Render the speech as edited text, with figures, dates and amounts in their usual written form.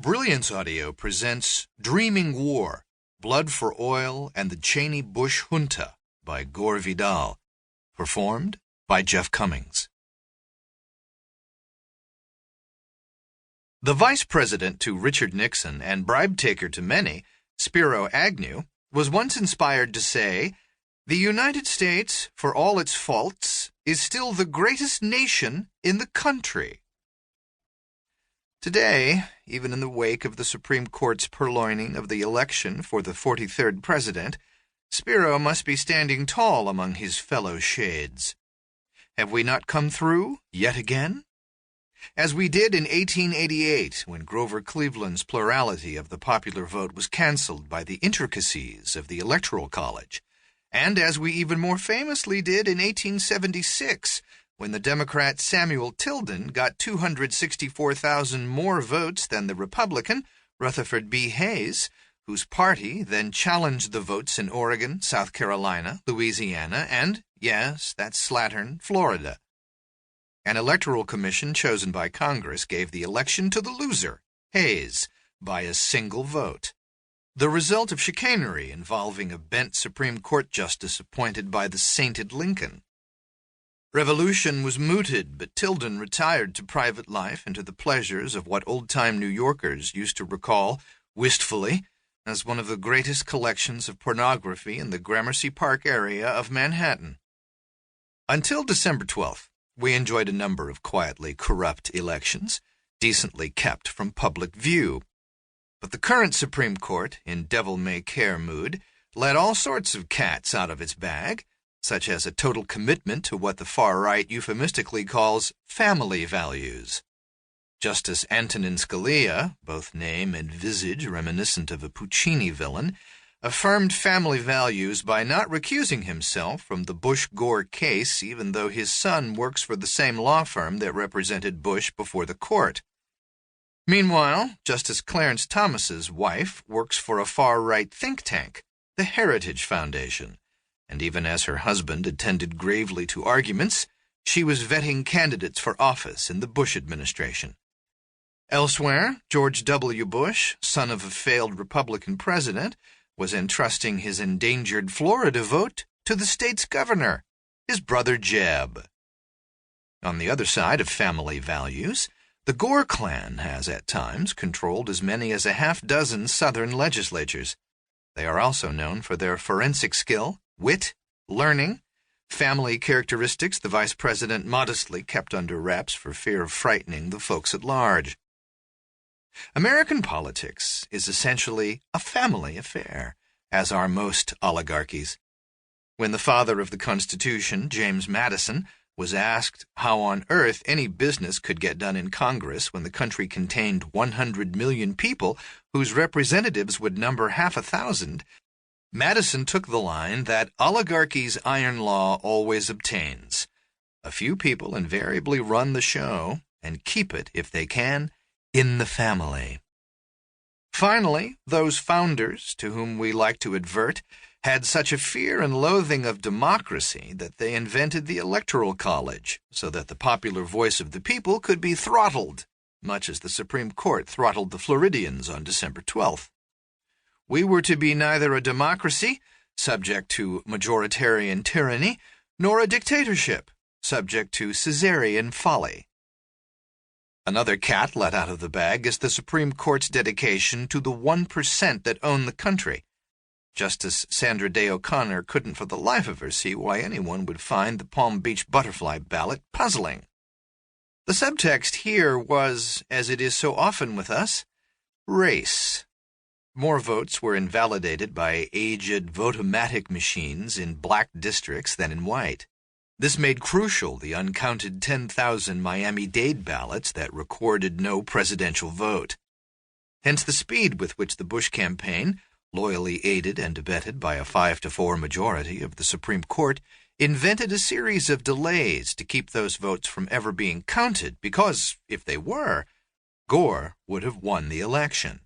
Brilliance Audio presents Dreaming War, Blood for Oil and the Cheney-Bush Junta by Gore Vidal, performed by Jeff Cummings. The vice president to Richard Nixon and bribe taker to many, Spiro Agnew, was once inspired to say, "The United States, for all its faults, is still the greatest nation in the country." Today, even in the wake of the Supreme Court's purloining of the election for the 43rd president, Spiro must be standing tall among his fellow shades. Have we not come through yet again? As we did in 1888, when Grover Cleveland's plurality of the popular vote was canceled by the intricacies of the Electoral College, and as we even more famously did in 1876, when the Democrat Samuel Tilden got 264,000 more votes than the Republican Rutherford B. Hayes, whose party then challenged the votes in Oregon, South Carolina, Louisiana, and, yes, that's Slattern, Florida. An electoral commission chosen by Congress gave the election to the loser, Hayes, by a single vote. The result of chicanery involving a bent Supreme Court justice appointed by the sainted Lincoln. Revolution was mooted, but Tilden retired to private life and to the pleasures of what old-time New Yorkers used to recall, wistfully, as one of the greatest collections of pornography in the Gramercy Park area of Manhattan. Until December 12th, we enjoyed a number of quietly corrupt elections, decently kept from public view. But the current Supreme Court, in devil-may-care mood, let all sorts of cats out of its bag, such as a total commitment to what the far-right euphemistically calls family values. Justice Antonin Scalia, both name and visage reminiscent of a Puccini villain, affirmed family values by not recusing himself from the Bush-Gore case, even though his son works for the same law firm that represented Bush before the court. Meanwhile, Justice Clarence Thomas's wife works for a far-right think tank, the Heritage Foundation, and even as her husband attended gravely to arguments, she was vetting candidates for office in the Bush administration. Elsewhere, George W. Bush, son of a failed Republican president, was entrusting his endangered Florida vote to the state's governor, his brother Jeb. On the other side of family values, the Gore clan has at times controlled as many as a half-dozen Southern legislatures. They are also known for their forensic skill, wit, learning, family characteristics the vice president modestly kept under wraps for fear of frightening the folks at large. American politics is essentially a family affair, as are most oligarchies. When the father of the Constitution, James Madison, was asked how on earth any business could get done in Congress when the country contained 100 million people whose representatives would number 50,000, Madison took the line that oligarchy's iron law always obtains. A few people invariably run the show and keep it, if they can, in the family. Finally, those founders, to whom we like to advert, had such a fear and loathing of democracy that they invented the Electoral College, so that the popular voice of the people could be throttled, much as the Supreme Court throttled the Floridians on December 12th. We were to be neither a democracy, subject to majoritarian tyranny, nor a dictatorship, subject to Caesarean folly. Another cat let out of the bag is the Supreme Court's dedication to the 1% that own the country. Justice Sandra Day O'Connor couldn't for the life of her see why anyone would find the Palm Beach butterfly ballot puzzling. The subtext here was, as it is so often with us, race. More votes were invalidated by aged vote-o-matic machines in black districts than in white. This made crucial the uncounted 10,000 Miami-Dade ballots that recorded no presidential vote. Hence the speed with which the Bush campaign, loyally aided and abetted by a 5-4 majority of the Supreme Court, invented a series of delays to keep those votes from ever being counted because, if they were, Gore would have won the election.